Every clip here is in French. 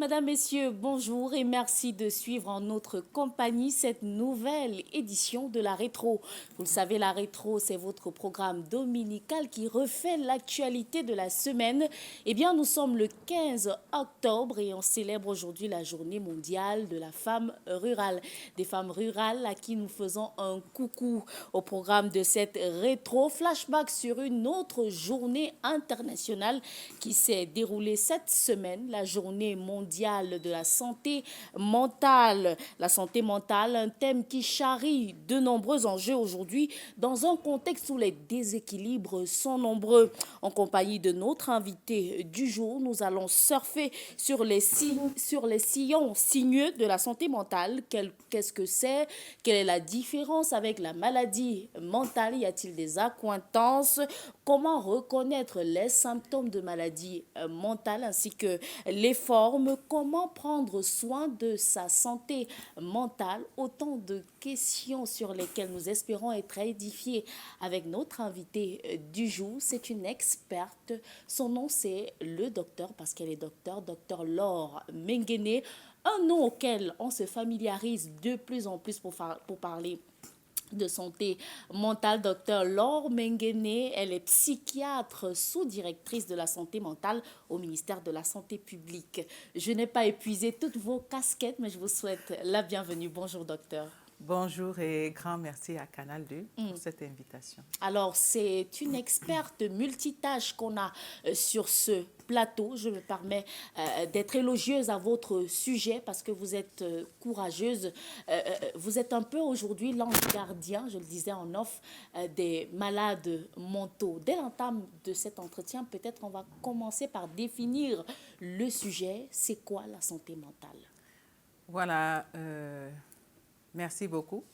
Madame, Messieurs, bonjour et merci de suivre en notre compagnie cette nouvelle édition de la Rétro. Vous le savez, la Rétro, c'est votre programme dominical qui refait l'actualité de la semaine. Eh bien, nous sommes le 15 octobre et on célèbre aujourd'hui la journée mondiale de la femme rurale. Des femmes rurales à qui nous faisons un coucou au programme de cette Rétro. Flashback sur une autre journée internationale qui s'est déroulée cette semaine, la journée mondiale de la santé mentale. La santé mentale, un thème qui charrie de nombreux enjeux aujourd'hui dans un contexte où les déséquilibres sont nombreux. En compagnie de notre invité du jour, nous allons surfer sur les sillons sinueux de la santé mentale. Qu'est-ce que c'est? Quelle est la différence avec la maladie mentale? Y a-t-il des accointances? Comment reconnaître les symptômes de maladie mentale ainsi que les formes? Comment prendre soin de sa santé mentale? Autant de questions sur lesquelles nous espérons être édifiés avec notre invité du jour. C'est une experte. Son nom, c'est le docteur, parce qu'elle est docteur Laure Menguene. Un nom auquel on se familiarise de plus en plus pour parler de santé mentale, docteur Laure Menguene. Elle est psychiatre sous-directrice de la santé mentale au ministère de la Santé publique. Je n'ai pas épuisé toutes vos casquettes, mais je vous souhaite la bienvenue. Bonjour, docteur. Bonjour et grand merci à Canal 2 pour cette invitation. Alors, c'est une experte multitâche qu'on a sur ce plateau. Je me permets d'être élogieuse à votre sujet parce que vous êtes courageuse. Vous êtes un peu aujourd'hui l'ange gardien, je le disais en off, des malades mentaux. Dès l'entame de cet entretien, peut-être on va commencer par définir le sujet. C'est quoi la santé mentale? Voilà, merci beaucoup.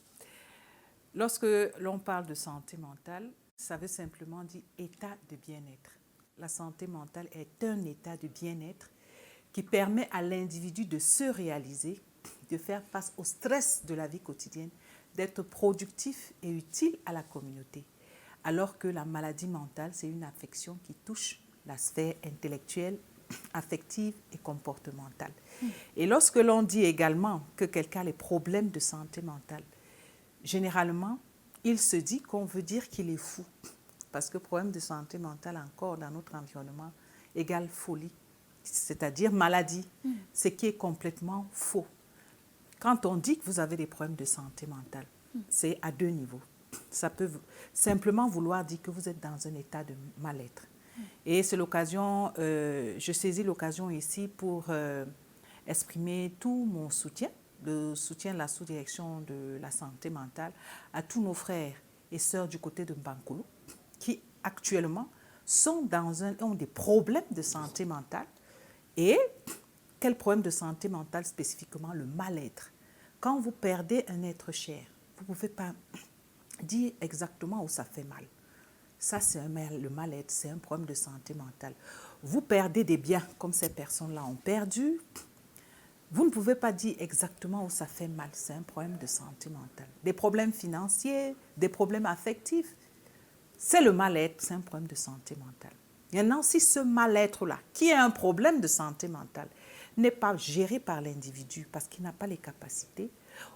Lorsque l'on parle de santé mentale, ça veut simplement dire état de bien-être. La santé mentale est un état de bien-être qui permet à l'individu de se réaliser, de faire face au stress de la vie quotidienne, d'être productif et utile à la communauté. Alors que la maladie mentale, c'est une affection qui touche la sphère intellectuelle, affective et comportementale. Et lorsque l'on dit également que quelqu'un a des problèmes de santé mentale, généralement, il se dit qu'on veut dire qu'il est fou. Parce que problème de santé mentale, encore dans notre environnement, égale folie, c'est-à-dire maladie, ce qui est complètement faux. Quand on dit que vous avez des problèmes de santé mentale, c'est à deux niveaux. Ça peut simplement vouloir dire que vous êtes dans un état de mal-être. Et c'est l'occasion, je saisis l'occasion ici pour exprimer tout mon soutien, le soutien de la sous-direction de la santé mentale à tous nos frères et sœurs du côté de Mbankulu qui actuellement ont des problèmes de santé mentale. Et quel problème de santé mentale spécifiquement? Le mal-être. Quand vous perdez un être cher, vous ne pouvez pas dire exactement où ça fait mal. Ça, c'est le mal-être, c'est un problème de santé mentale. Vous perdez des biens comme ces personnes-là ont perdu. Vous ne pouvez pas dire exactement où ça fait mal. C'est un problème de santé mentale. Des problèmes financiers, des problèmes affectifs. C'est le mal-être, c'est un problème de santé mentale. Maintenant, si ce mal-être-là, qui est un problème de santé mentale, n'est pas géré par l'individu parce qu'il n'a pas les capacités,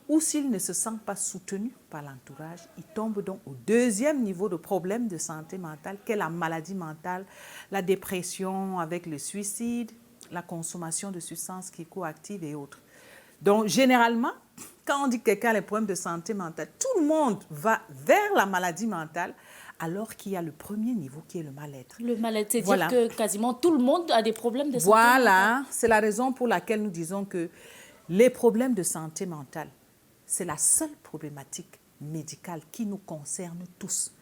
ou s'il ne se sent pas soutenu par l'entourage, il tombe donc au deuxième niveau de problème de santé mentale, qu'est la maladie mentale, la dépression avec le suicide, la consommation de substances psychoactives et autres. Donc, généralement, quand on dit que quelqu'un a des problèmes de santé mentale, tout le monde va vers la maladie mentale, alors qu'il y a le premier niveau qui est le mal-être. Le mal-être, c'est dire que quasiment tout le monde a des problèmes de santé mentale. Voilà, c'est la raison pour laquelle nous disons que les problèmes de santé mentale, c'est la seule problématique médicale qui nous concerne tous.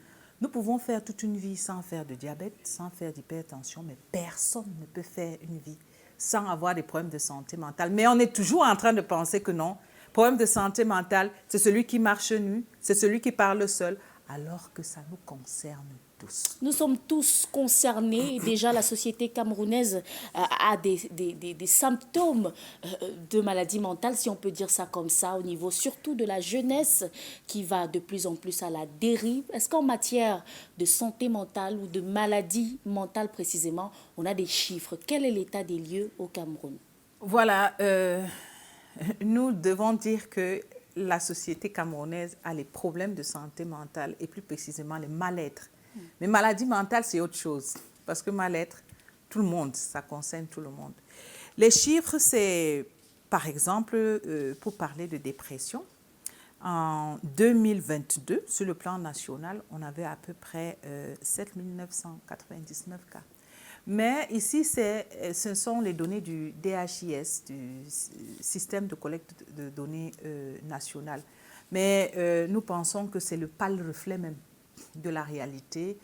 Nous pouvons faire toute une vie sans faire de diabète, sans faire d'hypertension, mais personne ne peut faire une vie sans avoir des problèmes de santé mentale. Mais on est toujours en train de penser que non, problème de santé mentale, c'est celui qui marche nu, c'est celui qui parle seul, alors que ça nous concerne tous. Nous sommes tous concernés. Déjà, la société camerounaise a des symptômes de maladie mentale, si on peut dire ça comme ça, au niveau surtout de la jeunesse qui va de plus en plus à la dérive. Est-ce qu'en matière de santé mentale ou de maladie mentale précisément, on a des chiffres? Quel est l'état des lieux au Cameroun? Voilà, nous devons dire que la société camerounaise a les problèmes de santé mentale et plus précisément les mal-être. Mais maladie mentale, c'est autre chose. Parce que mal-être, tout le monde, ça concerne tout le monde. Les chiffres, c'est, par exemple, pour parler de dépression, en 2022, sur le plan national, on avait à peu près 7 999 cas. Mais ici, ce sont les données du DHIS, du système de collecte de données national. Mais nous pensons que c'est le pâle reflet même de la réalité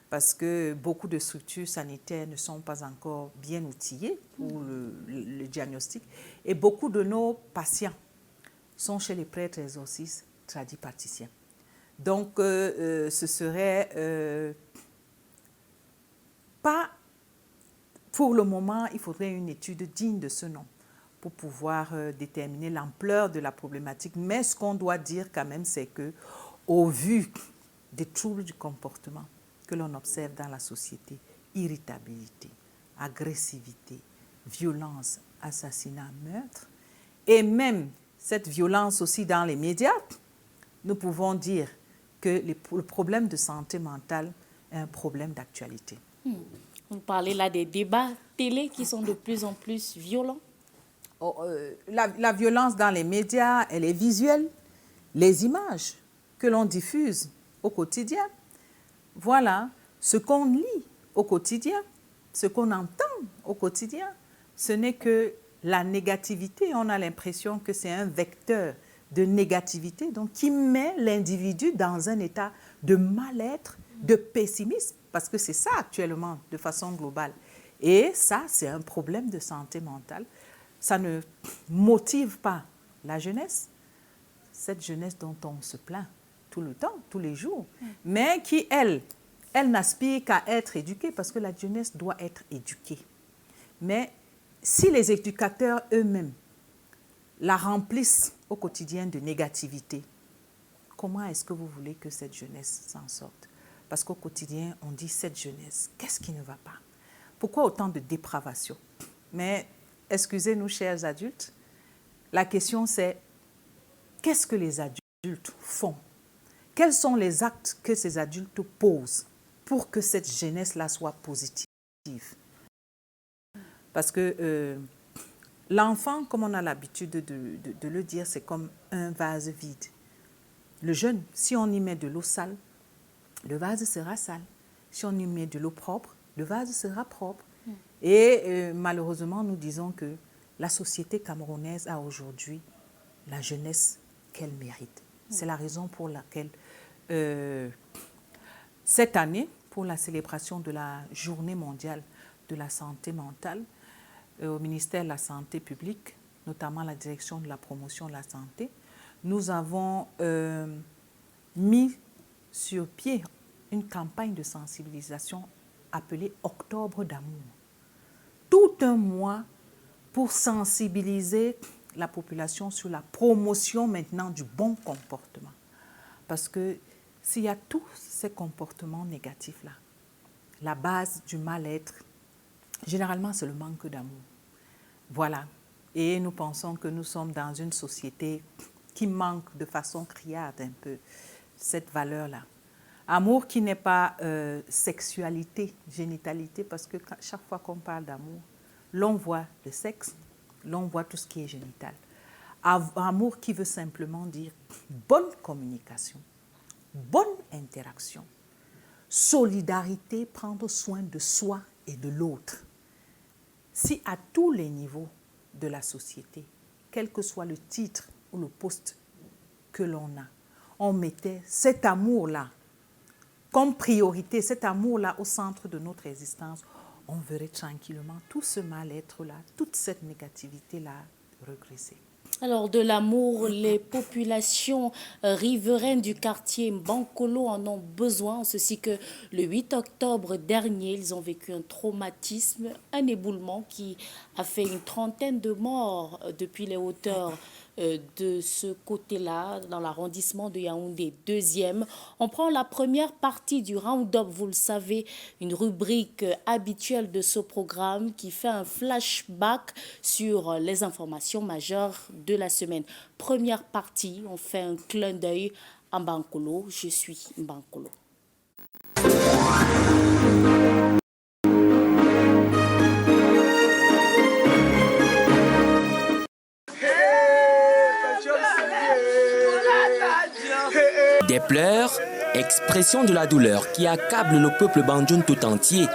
parce que beaucoup de structures sanitaires ne sont pas encore bien outillées pour le diagnostic. Et beaucoup de nos patients sont chez les prêtres exorcistes tradipraticiens. Donc, ce serait pas... Pour le moment, il faudrait une étude digne de ce nom pour pouvoir déterminer l'ampleur de la problématique. Mais ce qu'on doit dire quand même, c'est que, au vu des troubles du comportement que l'on observe dans la société, irritabilité, agressivité, violence, assassinat, meurtre, et même cette violence aussi dans les médias, nous pouvons dire que le problème de santé mentale est un problème d'actualité. Vous parlez là des débats télé qui sont de plus en plus violents. La violence dans les médias, elle est visuelle. Les images que l'on diffuse au quotidien, voilà, ce qu'on lit au quotidien, ce qu'on entend au quotidien, ce n'est que la négativité. On a l'impression que c'est un vecteur de négativité donc, qui met l'individu dans un état de mal-être, de pessimisme, parce que c'est ça actuellement de façon globale. Et ça, c'est un problème de santé mentale. Ça ne motive pas la jeunesse, cette jeunesse dont on se plaint tout le temps, tous les jours, mais qui, elle n'aspire qu'à être éduquée, parce que la jeunesse doit être éduquée. Mais si les éducateurs eux-mêmes la remplissent au quotidien de négativité, comment est-ce que vous voulez que cette jeunesse s'en sorte? Parce qu'au quotidien, on dit cette jeunesse, qu'est-ce qui ne va pas? Pourquoi autant de dépravation? Mais excusez-nous, chers adultes, la question c'est qu'est-ce que les adultes font? Quels sont les actes que ces adultes posent pour que cette jeunesse-là soit positive? Parce que l'enfant, comme on a l'habitude de le dire, c'est comme un vase vide. Le jeune, si on y met de l'eau sale, le vase sera sale. Si on y met de l'eau propre, le vase sera propre. Et malheureusement, nous disons que la société camerounaise a aujourd'hui la jeunesse qu'elle mérite. C'est la raison pour laquelle cette année, pour la célébration de la Journée mondiale de la santé mentale, au ministère de la Santé publique, notamment la direction de la promotion de la santé, nous avons mis sur pied une campagne de sensibilisation appelée Octobre d'amour. Tout un mois pour sensibiliser la population sur la promotion maintenant du bon comportement. Parce que s'il y a tous ces comportements négatifs-là, la base du mal-être, généralement, c'est le manque d'amour. Voilà. Et nous pensons que nous sommes dans une société qui manque de façon criarde un peu cette valeur-là. Amour qui n'est pas sexualité, génitalité, parce que chaque fois qu'on parle d'amour, l'on voit le sexe, l'on voit tout ce qui est génital. Amour qui veut simplement dire bonne communication, bonne interaction, solidarité, prendre soin de soi et de l'autre. Si à tous les niveaux de la société, quel que soit le titre ou le poste que l'on a, on mettait cet amour-là comme priorité, cet amour-là au centre de notre existence, on verrait tranquillement tout ce mal-être-là, toute cette négativité-là regresser. Alors, de l'amour, les populations riveraines du quartier Mbankolo en ont besoin. Ceci que le 8 octobre dernier, ils ont vécu un traumatisme, un éboulement qui a fait une trentaine de morts depuis les hauteurs de ce côté-là, dans l'arrondissement de Yaoundé, 2e. On prend la première partie du Round-Up, vous le savez, une rubrique habituelle de ce programme qui fait un flashback sur les informations majeures de la semaine. Première partie, on fait un clin d'œil à Mbankolo. Je suis Mbankolo. Des pleurs, expression de la douleur qui accable le peuple bandjoun tout entier.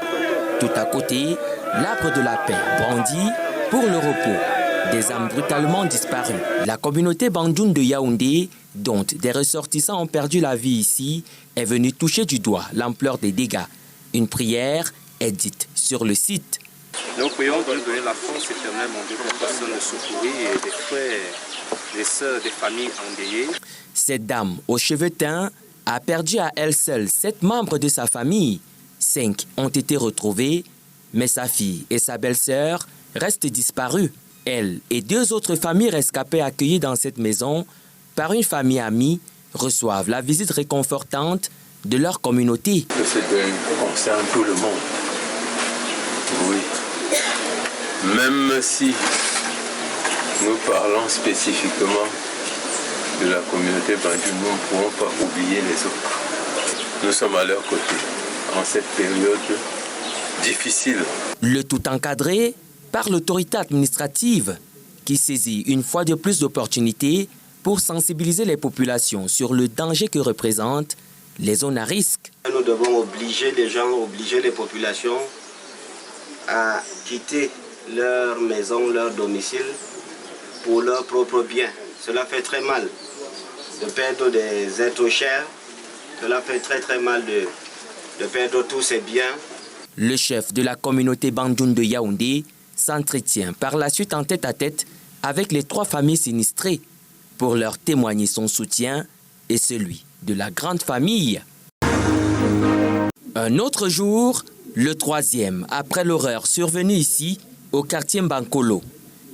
Tout à côté, l'arbre de la paix brandi pour le repos des âmes brutalement disparues. La communauté bandjoun de Yaoundé, dont des ressortissants ont perdu la vie ici, est venue toucher du doigt l'ampleur des dégâts. Une prière est dite sur le site. Nous prions de nous donner la force éternelle, mon Dieu, pour personne de secourir et des frères, des sœurs, des familles endeuillées. Cette dame aux cheveux teints a perdu à elle seule 7 membres de sa famille. 5 ont été retrouvés, mais sa fille et sa belle-sœur restent disparues. Elle et 2 autres familles rescapées accueillies dans cette maison par une famille amie reçoivent la visite réconfortante de leur communauté. Ce deuil concerne tout le monde. Oui. Même si nous parlons spécifiquement de la communauté bandjoun, nous ne pouvons pas oublier les autres. Nous sommes à leur côté en cette période difficile. Le tout encadré par l'autorité administrative qui saisit une fois de plus d'opportunités pour sensibiliser les populations sur le danger que représentent les zones à risque. Nous devons obliger les gens, obliger les populations à quitter leur maison, leur domicile pour leur propre bien. Cela fait très mal de perdre des êtres chers. Cela fait très mal de perdre tous ces biens. Le chef de la communauté bandjoun de Yaoundé s'entretient par la suite en tête-à-tête avec les 3 familles sinistrées pour leur témoigner son soutien et celui de la grande famille. Un autre jour, le 3e après l'horreur survenue ici au quartier Mbankolo.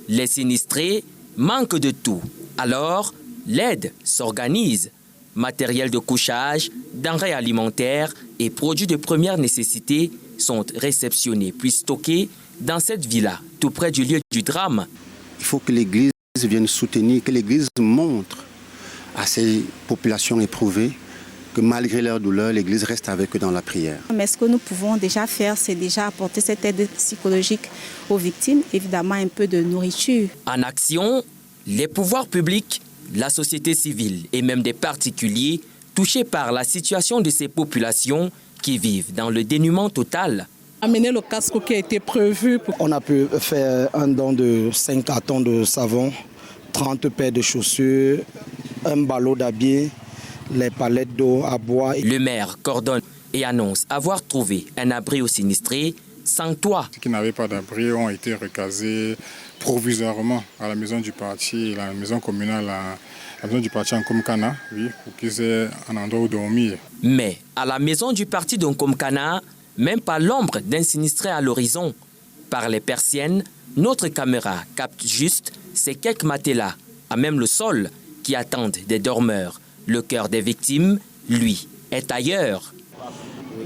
Les sinistrés manquent de tout. Alors, l'aide s'organise. Matériel de couchage, denrées alimentaires et produits de première nécessité sont réceptionnés puis stockés dans cette villa, tout près du lieu du drame. Il faut que l'Église vienne soutenir, que l'Église montre à ces populations éprouvées que malgré leur douleur, l'Église reste avec eux dans la prière. Mais ce que nous pouvons déjà faire, c'est déjà apporter cette aide psychologique aux victimes, évidemment un peu de nourriture. En action, les pouvoirs publics, la société civile et même des particuliers touchés par la situation de ces populations qui vivent dans le dénuement total. Amener le casque qui a été prévu. On a pu faire un don de 5 cartons de savon, 30 paires de chaussures, un ballot d'habits, les palettes d'eau à boire. Le maire coordonne et annonce avoir trouvé un abri aux sinistrés sans toit. Ceux qui n'avaient pas d'abri ont été recasés provisoirement à la maison du parti, la maison communale, la maison du parti en Komkana, oui, pour qu'ils aient un endroit où dormir. Mais à la maison du parti d'Nkomkana, même pas l'ombre d'un sinistré à l'horizon. Par les persiennes, notre caméra capte juste ces quelques matelas, à même le sol, qui attendent des dormeurs. Le cœur des victimes, lui, est ailleurs.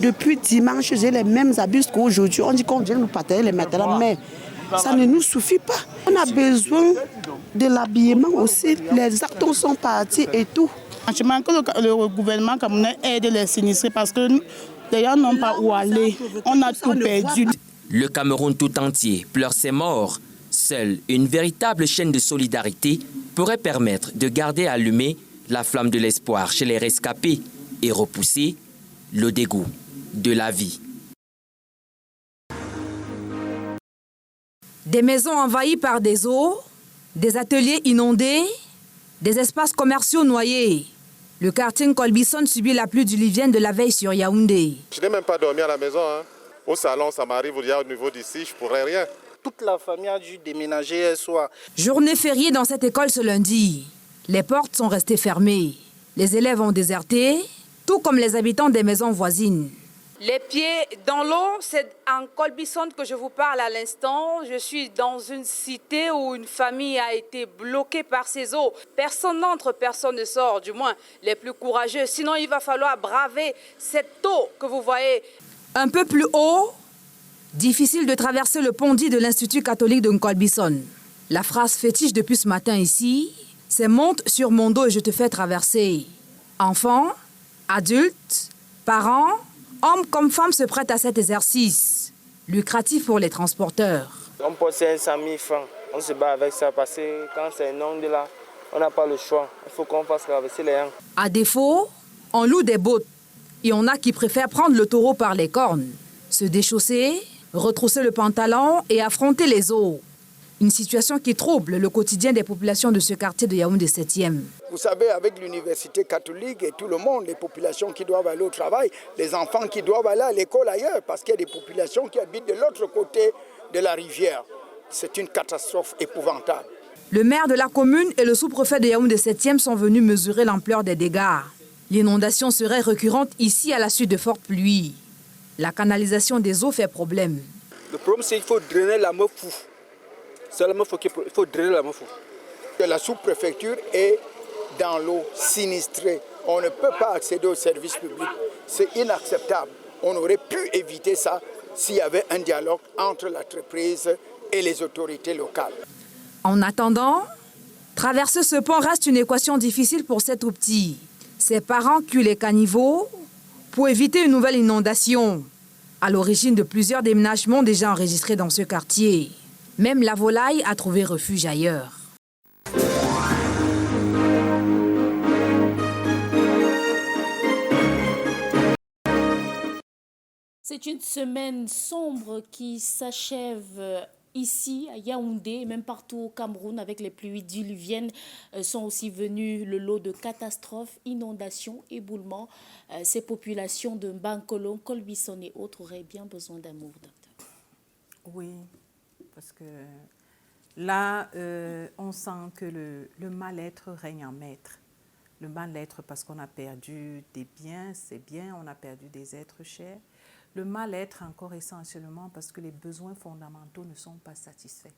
Depuis dimanche, j'ai les mêmes abus qu'aujourd'hui. On dit qu'on vient nous partager les matelas, mais ça ne nous suffit pas. On a besoin de l'habillement aussi. Les cartons sont partis et tout. Franchement, que le gouvernement camerounais aide les sinistrés parce que les gens n'ont pas où aller. On a tout perdu. Le Cameroun tout entier pleure ses morts. Seule une véritable chaîne de solidarité pourrait permettre de garder allumée la flamme de l'espoir chez les rescapés et repousser le dégoût de la vie. Des maisons envahies par des eaux, des ateliers inondés, des espaces commerciaux noyés. Le quartier Nkolbison subit la pluie diluvienne de la veille sur Yaoundé. Je n'ai même pas dormi à la maison. Au salon, ça m'arrive au niveau d'ici, je ne pourrais rien. Toute la famille a dû déménager hier soir. Journée fériée dans cette école ce lundi. Les portes sont restées fermées. Les élèves ont déserté, tout comme les habitants des maisons voisines. Les pieds dans l'eau, c'est en Colbison que je vous parle à l'instant. Je suis dans une cité où une famille a été bloquée par ces eaux. Personne n'entre, personne ne sort, du moins les plus courageux. Sinon, il va falloir braver cette eau que vous voyez. Un peu plus haut, difficile de traverser le pont-dit de l'Institut catholique de Colbison. La phrase fétiche depuis ce matin ici, c'est « monte sur mon dos et je te fais traverser ». Enfants, adultes, parents, hommes comme femmes se prêtent à cet exercice, lucratif pour les transporteurs. On possède 100 000 francs, on se bat avec ça parce que quand c'est un onde là, on n'a pas le choix. Il faut qu'on fasse traverser les gens. À défaut, on loue des bottes et on a qui préfèrent prendre le taureau par les cornes, se déchausser, retrousser le pantalon et affronter les eaux. Une situation qui trouble le quotidien des populations de ce quartier de Yaoundé 7e. Vous savez, avec l'université catholique et tout le monde, les populations qui doivent aller au travail, les enfants qui doivent aller à l'école ailleurs, parce qu'il y a des populations qui habitent de l'autre côté de la rivière. C'est une catastrophe épouvantable. Le maire de la commune et le sous-préfet de Yaoundé 7e sont venus mesurer l'ampleur des dégâts. L'inondation serait récurrente ici à la suite de fortes pluies. La canalisation des eaux fait problème. Le problème, c'est qu'il faut drainer la Mefou. Seulement, il faut drainer la Mefou. La sous-préfecture est dans l'eau, sinistrée. On ne peut pas accéder aux services publics. C'est inacceptable. On aurait pu éviter ça s'il y avait un dialogue entre l'entreprise et les autorités locales. En attendant, traverser ce pont reste une équation difficile pour ces tout-petits. Ses parents culent les caniveaux pour éviter une nouvelle inondation, à l'origine de plusieurs déménagements déjà enregistrés dans ce quartier. Même la volaille a trouvé refuge ailleurs. C'est une semaine sombre qui s'achève ici à Yaoundé et même partout au Cameroun avec les pluies diluviennes sont aussi venues le lot de catastrophes, inondations, éboulements. Ces populations de Mbankolo, Colbison et autres auraient bien besoin d'amour, docteur. Oui, parce que là, on sent que le mal-être règne en maître. Le mal-être parce qu'on a perdu des biens, c'est bien, on a perdu des êtres chers. Le mal-être encore essentiellement parce que les besoins fondamentaux ne sont pas satisfaits.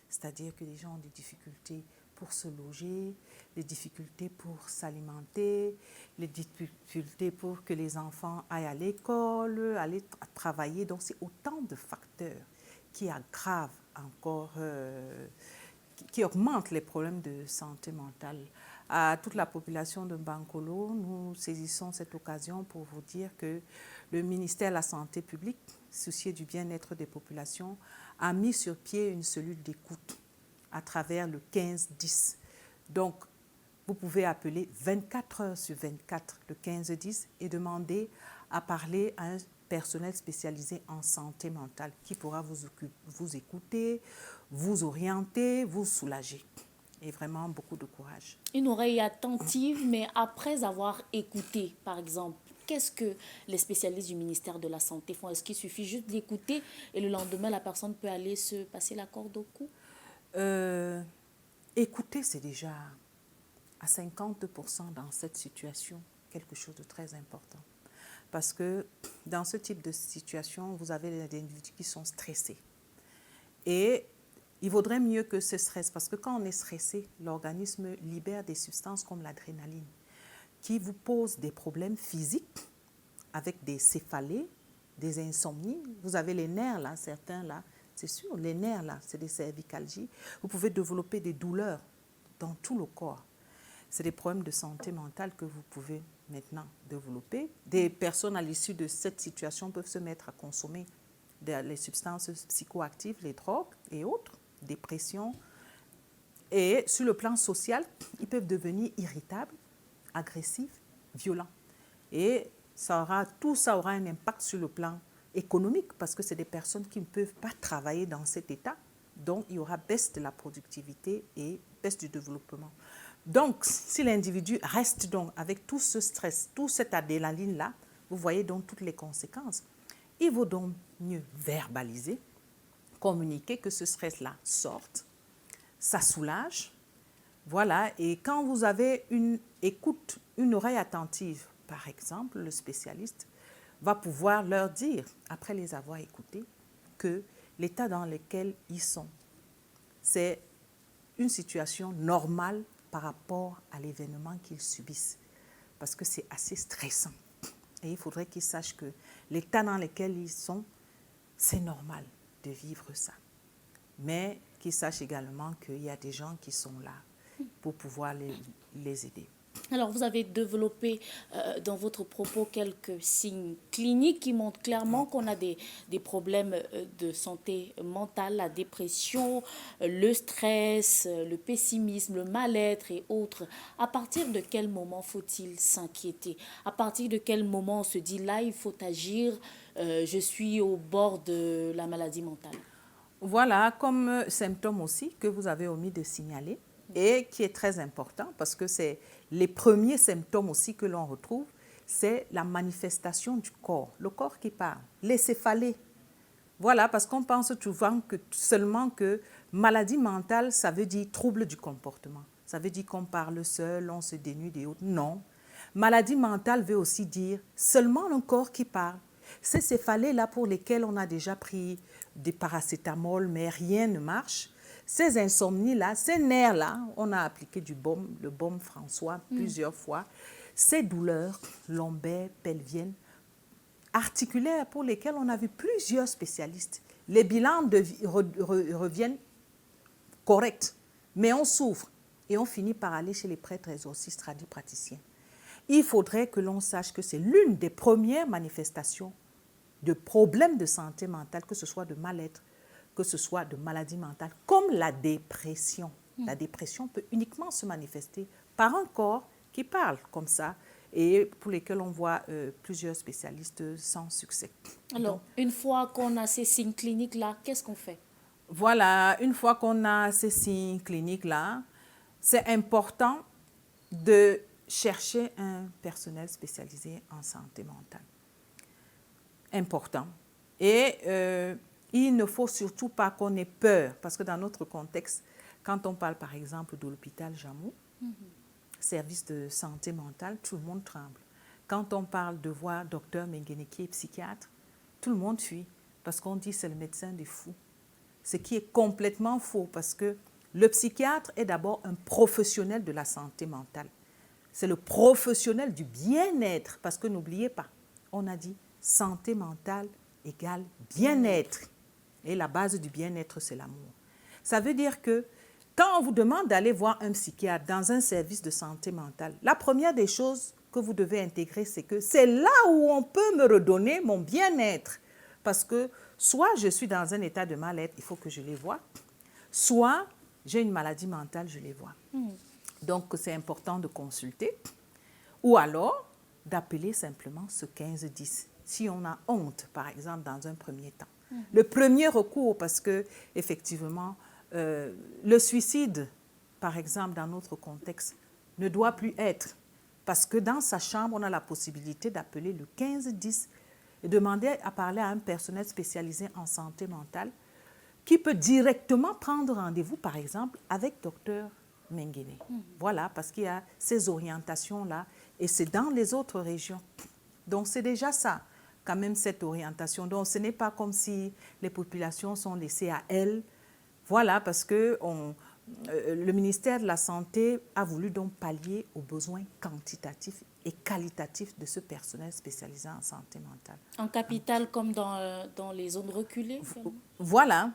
C'est-à-dire que les gens ont des difficultés pour se loger, des difficultés pour s'alimenter, les difficultés pour que les enfants aillent à l'école, aller travailler. Donc c'est autant de facteurs qui aggravent encore, qui augmentent les problèmes de santé mentale. À toute la population de Mbankolo, nous saisissons cette occasion pour vous dire que le ministère de la Santé publique, soucieux du bien-être des populations, a mis sur pied une cellule d'écoute à travers le 15-10. Donc, vous pouvez appeler 24 heures sur 24 le 15-10 et demander à parler à un personnel spécialisé en santé mentale qui pourra vous écouter, vous orienter, vous soulager. Et vraiment beaucoup de courage. Une oreille attentive, mais après avoir écouté, par exemple, qu'est-ce que les spécialistes du ministère de la Santé font? Est-ce qu'il suffit juste d'écouter et le lendemain, la personne peut aller se passer la corde au cou? Écouter, c'est déjà à 52% dans cette situation quelque chose de très important. Parce que dans ce type de situation, vous avez des individus qui sont stressés. Et il vaudrait mieux que ce stress, parce que quand on est stressé, l'organisme libère des substances comme l'adrénaline, qui vous posent des problèmes physiques, avec des céphalées, des insomnies. Vous avez les nerfs là, certains là, c'est sûr, les nerfs là, c'est des cervicalgies. Vous pouvez développer des douleurs dans tout le corps. C'est des problèmes de santé mentale que vous pouvez maintenant développer. Des personnes à l'issue de cette situation peuvent se mettre à consommer les substances psychoactives, les drogues et autres. Dépression. Et sur le plan social, ils peuvent devenir irritables, agressifs, violents. Et tout ça aura un impact sur le plan économique parce que c'est des personnes qui ne peuvent pas travailler dans cet état. Donc, il y aura baisse de la productivité et baisse du développement. Donc, si l'individu reste donc avec tout ce stress, toute cette adrénaline-là, vous voyez donc toutes les conséquences. Il vaut donc mieux verbaliser, communiquer que ce stress-là sorte, ça soulage. Voilà, et quand vous avez une écoute, une oreille attentive, par exemple, le spécialiste, va pouvoir leur dire, après les avoir écoutés, que l'état dans lequel ils sont, c'est une situation normale par rapport à l'événement qu'ils subissent. Parce que c'est assez stressant. Et il faudrait qu'ils sachent que l'état dans lequel ils sont, c'est normal de vivre ça. Mais qu'ils sachent également qu'il y a des gens qui sont là pour pouvoir les aider. Alors, vous avez développé dans votre propos quelques signes cliniques qui montrent clairement qu'on a des problèmes de santé mentale, la dépression, le stress, le pessimisme, le mal-être et autres. À partir de quel moment faut-il s'inquiéter? À partir de quel moment on se dit là, il faut agir, je suis au bord de la maladie mentale? Voilà, comme symptôme aussi que vous avez omis de signaler et qui est très important parce que c'est les premiers symptômes aussi que l'on retrouve, c'est la manifestation du corps, le corps qui parle, les céphalées. Voilà, parce qu'on pense souvent seulement que maladie mentale, ça veut dire trouble du comportement. Ça veut dire qu'on parle seul, on se dénude et autres. Non. Maladie mentale veut aussi dire seulement un corps qui parle. Ces céphalées-là pour lesquelles on a déjà pris des paracétamol, mais rien ne marche. Ces insomnies-là, ces nerfs-là, on a appliqué le baume François plusieurs fois. Ces douleurs lombaires, pelviennes, articulaires pour lesquelles on a vu plusieurs spécialistes. Les bilans reviennent corrects, mais on souffre et on finit par aller chez les prêtres exorcistes tradipraticiens. Il faudrait que l'on sache que c'est l'une des premières manifestations de problèmes de santé mentale, que ce soit de mal-être, que ce soit de maladie mentale, comme la dépression. La dépression peut uniquement se manifester par un corps qui parle comme ça et pour lesquels on voit plusieurs spécialistes sans succès. Alors, une fois qu'on a ces signes cliniques-là, qu'est-ce qu'on fait? Voilà, une fois qu'on a ces signes cliniques-là, c'est important de chercher un personnel spécialisé en santé mentale. Important. Et il ne faut surtout pas qu'on ait peur, parce que dans notre contexte, quand on parle par exemple de l'hôpital Jamou, service de santé mentale, tout le monde tremble. Quand on parle de voir docteur Mengene qui est psychiatre, tout le monde fuit, parce qu'on dit c'est le médecin des fous. Ce qui est complètement faux, parce que le psychiatre est d'abord un professionnel de la santé mentale. C'est le professionnel du bien-être, parce que n'oubliez pas, on a dit santé mentale égale bien-être. Et la base du bien-être, c'est l'amour. Ça veut dire que quand on vous demande d'aller voir un psychiatre dans un service de santé mentale, la première des choses que vous devez intégrer, c'est que c'est là où on peut me redonner mon bien-être. Parce que soit je suis dans un état de mal-être, il faut que je les voie, soit j'ai une maladie mentale, je les vois. Donc, c'est important de consulter ou alors d'appeler simplement ce 1510. Si on a honte, par exemple, dans un premier temps. Le premier recours, parce que effectivement, le suicide, par exemple, dans notre contexte, ne doit plus être. Parce que dans sa chambre, on a la possibilité d'appeler le 1510 et demander à parler à un personnel spécialisé en santé mentale qui peut directement prendre rendez-vous, par exemple, avec docteur Mengene. Voilà, parce qu'il y a ces orientations-là et c'est dans les autres régions. Donc, c'est déjà ça, quand même, cette orientation. Donc, ce n'est pas comme si les populations sont laissées à elles. Voilà, parce que le ministère de la Santé a voulu donc pallier aux besoins quantitatifs et qualitatifs de ce personnel spécialisé en santé mentale. En capitale comme dans les zones reculées? Voilà.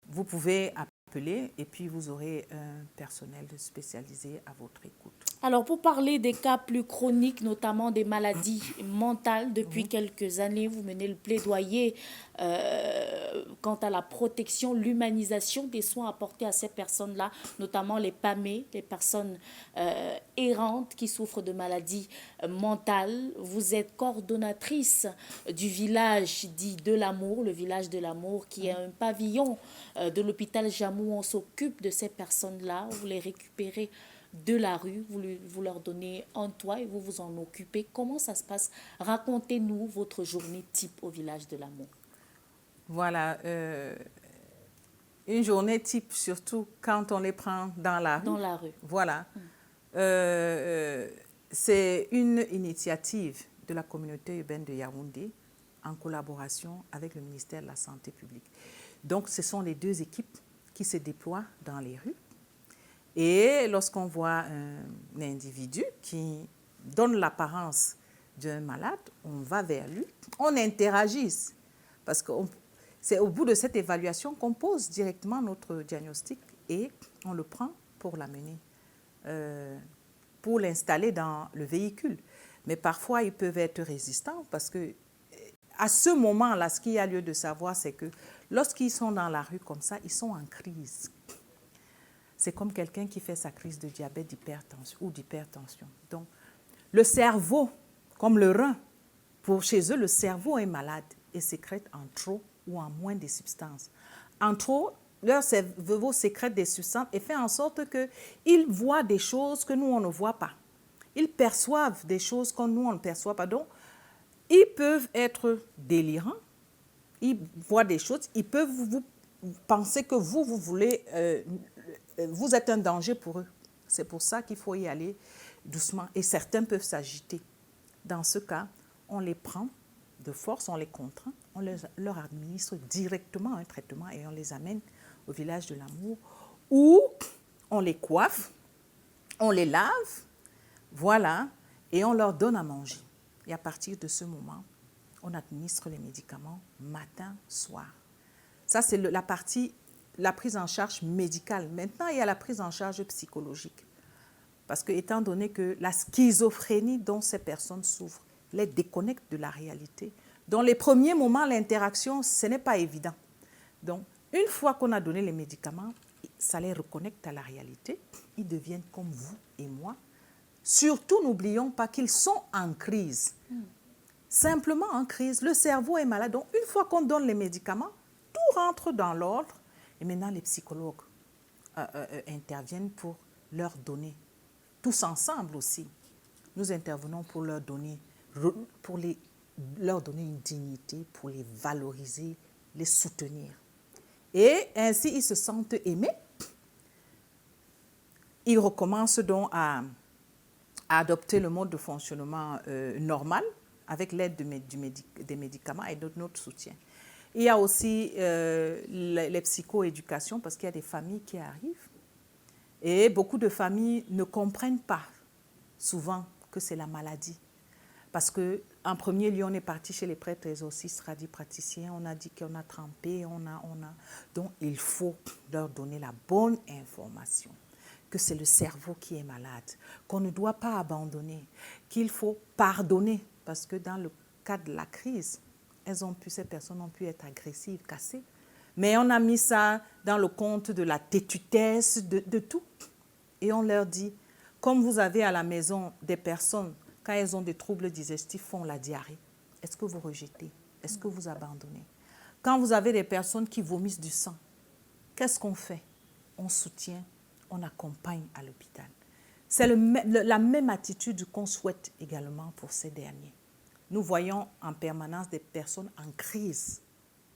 Vous pouvez appeler et puis vous aurez un personnel spécialisé à votre écoute. Alors, pour parler des cas plus chroniques, notamment des maladies mentales, depuis quelques années, vous menez le plaidoyer quant à la protection, l'humanisation des soins apportés à ces personnes-là, notamment les PAME, les personnes errantes qui souffrent de maladies mentales. Vous êtes coordonnatrice du village dit de l'amour, le village de l'amour, qui est un pavillon de l'hôpital Jamou. On s'occupe de ces personnes-là, vous les récupérez de la rue, vous leur donnez un toit et vous vous en occupez. Comment ça se passe? Racontez-nous votre journée type au village de l'amour. Voilà, une journée type, surtout quand on les prend dans la rue. Dans la rue. Voilà. C'est une initiative de la communauté urbaine de Yaoundé en collaboration avec le ministère de la Santé publique. Donc, ce sont les deux équipes qui se déploient dans les rues. Et lorsqu'on voit un individu qui donne l'apparence d'un malade, on va vers lui, on interagit. Parce que c'est au bout de cette évaluation qu'on pose directement notre diagnostic et on le prend pour l'amener, pour l'installer dans le véhicule. Mais parfois, ils peuvent être résistants parce que à ce moment-là, ce qu'il y a lieu de savoir, c'est que lorsqu'ils sont dans la rue comme ça, ils sont en crise. C'est comme quelqu'un qui fait sa crise de diabète, d'hypertension. Donc, le cerveau, comme le rein, pour chez eux, le cerveau est malade et sécrète en trop ou en moins de substances. En trop, leur cerveau sécrète des substances et fait en sorte qu'ils voient des choses que nous, on ne voit pas. Ils perçoivent des choses que nous, on ne perçoit pas. Donc, ils peuvent être délirants, ils voient des choses, ils peuvent vous penser que vous voulez, vous êtes un danger pour eux. C'est pour ça qu'il faut y aller doucement. Et certains peuvent s'agiter. Dans ce cas, on les prend de force, on les contraint, on leur administre directement un traitement et on les amène au village de l'amour où on les coiffe, on les lave, voilà, et on leur donne à manger. Et à partir de ce moment, on administre les médicaments matin, soir. Ça, c'est la prise en charge médicale. Maintenant, il y a la prise en charge psychologique. Parce que, étant donné que la schizophrénie dont ces personnes souffrent les déconnecte de la réalité, dans les premiers moments, l'interaction, ce n'est pas évident. Donc, une fois qu'on a donné les médicaments, ça les reconnecte à la réalité. Ils deviennent comme vous et moi. Surtout, n'oublions pas qu'ils sont en crise. Simplement en crise. Le cerveau est malade. Donc, une fois qu'on donne les médicaments, tout rentre dans l'ordre. Et maintenant, les psychologues interviennent pour leur donner, tous ensemble aussi, nous intervenons pour leur donner une dignité, pour les valoriser, les soutenir. Et ainsi, ils se sentent aimés. Ils recommencent donc à adopter le mode de fonctionnement normal avec l'aide des médicaments et de notre soutien. Il y a aussi les psychoéducations parce qu'il y a des familles qui arrivent et beaucoup de familles ne comprennent pas souvent que c'est la maladie. Parce qu'en premier lieu, on est parti chez les prêtres exorcistes, radipraticiens, on a dit qu'on a trempé, Donc, il faut leur donner la bonne information, que c'est le cerveau qui est malade, qu'on ne doit pas abandonner, qu'il faut pardonner, parce que dans le cas de la crise, ces personnes ont pu être agressives, cassées. Mais on a mis ça dans le compte de la tétutesse, de tout. Et on leur dit, comme vous avez à la maison des personnes, quand elles ont des troubles digestifs, font la diarrhée, est-ce que vous rejetez? Est-ce que vous abandonnez? Quand vous avez des personnes qui vomissent du sang, qu'est-ce qu'on fait? On soutient, on accompagne à l'hôpital. C'est la même attitude qu'on souhaite également pour ces derniers. Nous voyons en permanence des personnes en crise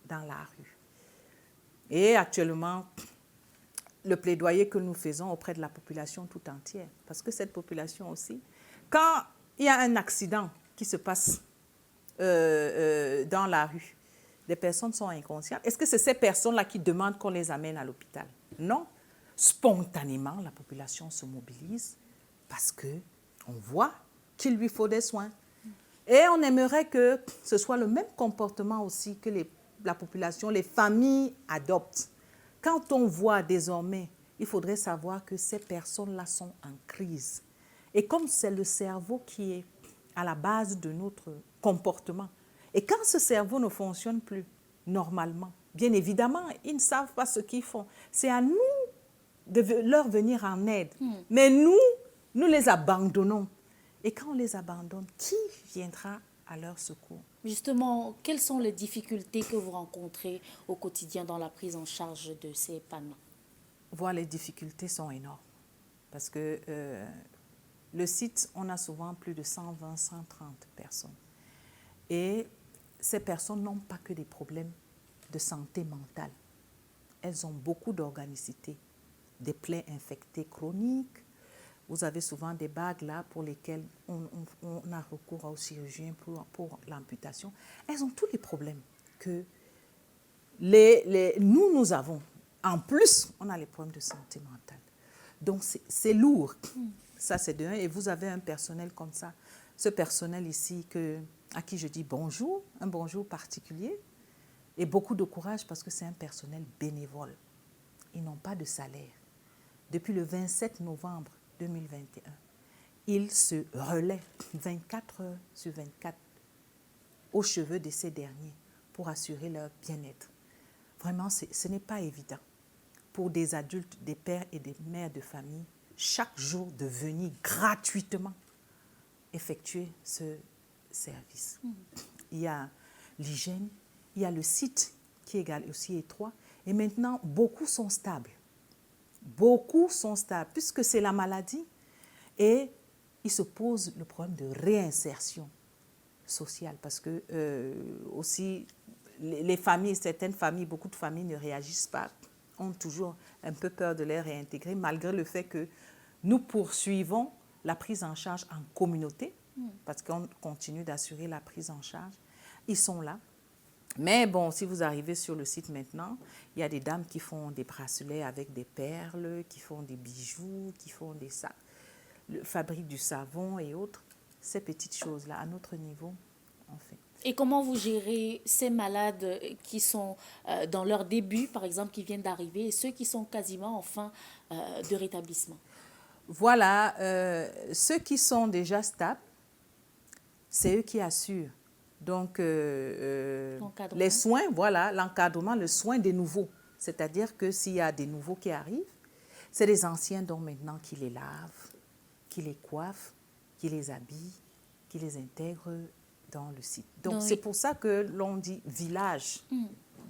dans la rue. Et actuellement, le plaidoyer que nous faisons auprès de la population tout entière, parce que cette population aussi, quand il y a un accident qui se passe dans la rue, les personnes sont inconscientes. Est-ce que c'est ces personnes-là qui demandent qu'on les amène à l'hôpital? Non. Spontanément, la population se mobilise parce qu'on voit qu'il lui faut des soins. Et on aimerait que ce soit le même comportement aussi que la population, les familles adoptent. Quand on voit désormais, il faudrait savoir que ces personnes-là sont en crise. Et comme c'est le cerveau qui est à la base de notre comportement, et quand ce cerveau ne fonctionne plus normalement, bien évidemment, ils ne savent pas ce qu'ils font. C'est à nous de leur venir en aide. Mais nous les abandonnons. Et quand on les abandonne, qui viendra à leur secours? Justement, quelles sont les difficultés que vous rencontrez au quotidien dans la prise en charge de ces panneaux? Les difficultés sont énormes. Parce que le site, on a souvent plus de 120, 130 personnes. Et ces personnes n'ont pas que des problèmes de santé mentale. Elles ont beaucoup d'organicité, des plaies infectées chroniques, vous avez souvent des bagues là pour lesquelles on a recours au chirurgien pour l'amputation. Elles ont tous les problèmes que nous avons. En plus, on a les problèmes de santé mentale. Donc, c'est lourd. Ça, c'est de un. Et vous avez un personnel comme ça. Ce personnel ici à qui je dis bonjour, un bonjour particulier, et beaucoup de courage parce que c'est un personnel bénévole. Ils n'ont pas de salaire. Depuis le 27 novembre 2021, ils se relaient 24 heures sur 24 aux cheveux de ces derniers pour assurer leur bien-être. Vraiment, ce n'est pas évident pour des adultes, des pères et des mères de famille, chaque jour de venir gratuitement effectuer ce service. Il y a l'hygiène, il y a le site qui est aussi étroit, et maintenant, beaucoup sont stables. Beaucoup sont stables, puisque c'est la maladie, et il se pose le problème de réinsertion sociale, parce que aussi, les familles, certaines familles, beaucoup de familles ne réagissent pas, ont toujours un peu peur de les réintégrer, malgré le fait que nous poursuivons la prise en charge en communauté, parce qu'on continue d'assurer la prise en charge. Ils sont là. Mais bon, si vous arrivez sur le site maintenant, il y a des dames qui font des bracelets avec des perles, qui font des bijoux, qui font des sacs, fabriquent du savon et autres. Ces petites choses-là, à notre niveau, on fait. Et comment vous gérez ces malades qui sont dans leur début, par exemple, qui viennent d'arriver, et ceux qui sont quasiment en fin de rétablissement? Voilà, ceux qui sont déjà stables, c'est eux qui assurent. Donc, les soins, voilà, l'encadrement, le soin des nouveaux. C'est-à-dire que s'il y a des nouveaux qui arrivent, c'est les anciens dont maintenant qui les lavent, qui les coiffent, qui les habillent, qui les intègrent dans le site. Donc, c'est pour ça que l'on dit village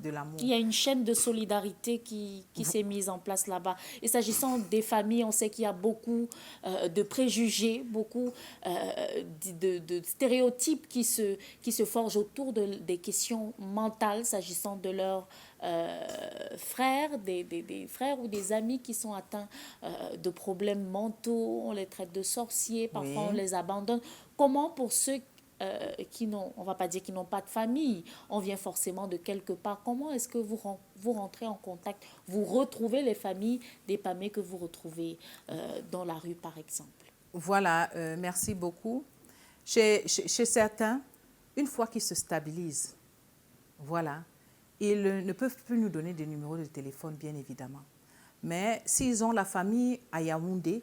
de l'amour. Il y a une chaîne de solidarité qui s'est mise en place là-bas. Et s'agissant des familles, on sait qu'il y a beaucoup de préjugés, beaucoup de stéréotypes qui se forgent autour des questions mentales, s'agissant de leurs frères, des frères ou des amis qui sont atteints de problèmes mentaux. On les traite de sorciers, parfois on les abandonne. Comment pour ceux qui n'ont, on ne va pas dire qu'ils n'ont pas de famille, on vient forcément de quelque part. Comment est-ce que vous rentrez en contact, vous retrouvez les familles dépamées que vous retrouvez dans la rue, par exemple? Voilà, merci beaucoup. Chez certains, une fois qu'ils se stabilisent, voilà, ils ne peuvent plus nous donner des numéros de téléphone, bien évidemment. Mais s'ils ont la famille à Yaoundé,